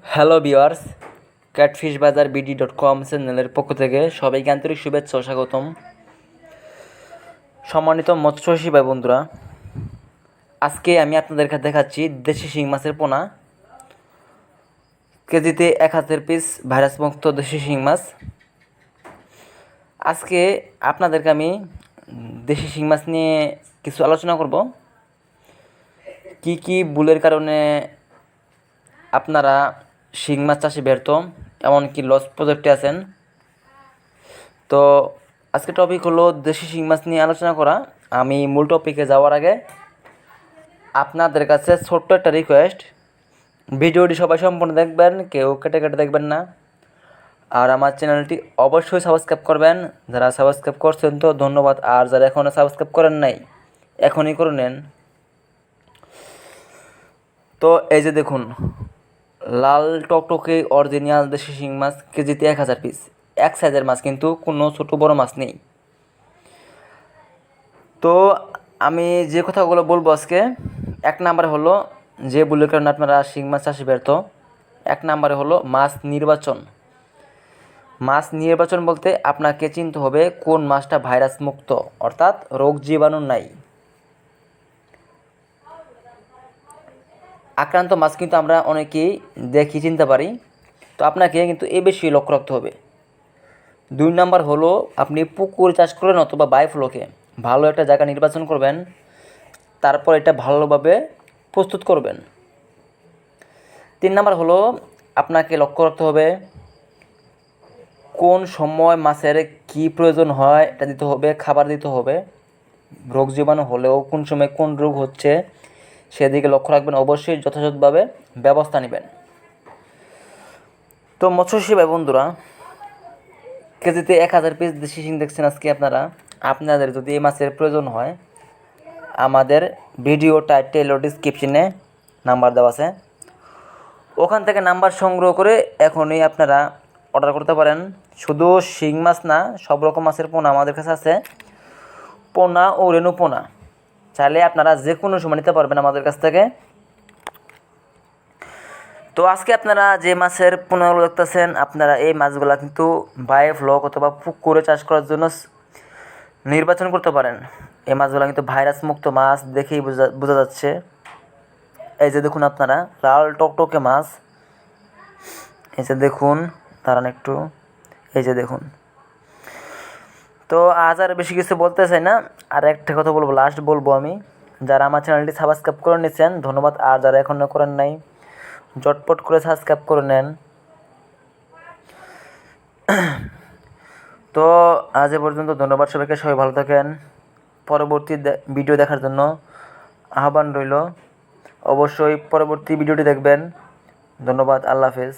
Hello viewers, catfish বাজার বিডি.com চ্যানেলের পক্ষ থেকে সবাইকে আন্তরিক শুভেচ্ছা ও স্বাগতম। সম্মানিত মৎস্যচাষী ভাই বন্ধুরা, আজকে আমি আপনাদেরকে দেখাচ্ছি দেশি শিং মাছের পোনা। কেজিতে 1000 পিস ভাইরাসমুক্ত দেশি শিং মাছ। আজকে আপনাদেরকে আমি দেশি শিং মাছ নিয়ে কিছু আলোচনা করব। কি ভুলের কারণে আপনারা শিং মাছ চাষে ব্যর্থ, এমনকি লস প্রজেক্টে আছেন। তো আজকে টপিক হলো দেশি শিং মাছ নিয়ে আলোচনা করা। আমি মূল টপিকে যাওয়ার আগে আপনাদের কাছে ছোট্ট একটা রিকোয়েস্ট, ভিডিওটি সবাই সম্পূর্ণ দেখবেন, কেউ কেটে কেটে দেখবেন না। আর আমার চ্যানেলটি অবশ্যই সাবস্ক্রাইব করবেন। যারা সাবস্ক্রাইব করছেন তো ধন্যবাদ, আর যারা এখনও সাবস্ক্রাইব করেন নাই এখনই করে নেন। তো এই যে দেখুন, লাল টকটকে অরিজিনাল দেশি শিং মাছ কেজিতে 1000 পিস। এক সাইজের মাছ, কিন্তু কোনো ছোটো বড় মাছ নেই। তো আমি যে কথাগুলো বলবো আজকে, এক নাম্বার হলো যে ভুলের কারণে আপনারা শিং মাছ চাষে ব্যর্থ। এক নাম্বারে হলো মাছ নির্বাচন। মাছ নির্বাচন বলতে আপনাকে চিনতে হবে কোন মাছটা ভাইরাস মুক্ত, অর্থাৎ রোগ জীবাণু নাই। আক্রান্ত মাছ কিন্তু আমরা অনেকেই দেখি চিনতে পারি, তো আপনাকে কিন্তু এই বেশি লক্ষ্য রাখতে হবে। 2 নাম্বার হলো আপনি পুকুর চাষ করেন অথবা বাইফ্লোকে ভালো একটা জায়গা নির্বাচন করবেন, তারপর এটা ভালোভাবে প্রস্তুত করবেন। 3 নাম্বার হলো আপনাকে লক্ষ্য রাখতে হবে কোন সময় মাছের কি প্রয়োজন হয়, এটা দিতে হবে, খাবার দিতে হবে। রোগ জীবাণু হলেও কোন সময় কোন রোগ হচ্ছে সেদিকে লক্ষ্য রাখবেন, অবশ্যই যথাযথভাবে ব্যবস্থা নেবেন। তো মৎস্যচাষী ভাই বন্ধুরা, কেজিতে 1000 পিস দেশি শিং দেখছেন আজকে আপনারা। আপনাদের যদি এই মাছের প্রয়োজন হয়, আমাদের ভিডিও টাইটেল ও ডিসক্রিপশনে নাম্বার দেওয়া আছে, ওখান থেকে নাম্বার সংগ্রহ করে এখনই আপনারা অর্ডার করতে পারেন। শুধু শিং মাছ না, সব রকম মাছের পোনা আমাদের কাছে আছে, পোনা ও রেণু পোনা। চাইলে আপনারা যে কোনো সময় নিতে পারবেন আমাদের কাছ থেকে। তো আজকে আপনারা যে মাছের পোনাগুলো দেখতেছেন, আপনারা এই মাছগুলা কিন্তু বায়োফ্লক অথবা পুকুরে চাষ করার জন্য নির্বাচন করতে পারেন। এই মাছগুলো কিন্তু ভাইরাস মুক্ত মাছ, দেখেই বোঝা যাচ্ছে। এই যে দেখুন আপনারা, লাল টকটকে মাছ। এই যে দেখুন, দাঁড়ান একটু, এই যে দেখুন। তো আজ আর বেশি কিছু বলতে চাই না, আর একটা কথা বলবো, লাস্ট বলবো আমি, যারা আমার চ্যানেলটি সাবস্ক্রাইব করে নিচ্ছেন ধন্যবাদ, আর যারা এখনও করেন নাই ঝটপট করে সাবস্ক্রাইব করে নেন। তো আজ এ পর্যন্ত, ধন্যবাদ সবাইকে, সবাই ভালো থাকেন। পরবর্তী ভিডিও দেখার জন্য আহ্বান রইল, অবশ্যই পরবর্তী ভিডিওটি দেখবেন। ধন্যবাদ, আল্লাহ হাফেজ।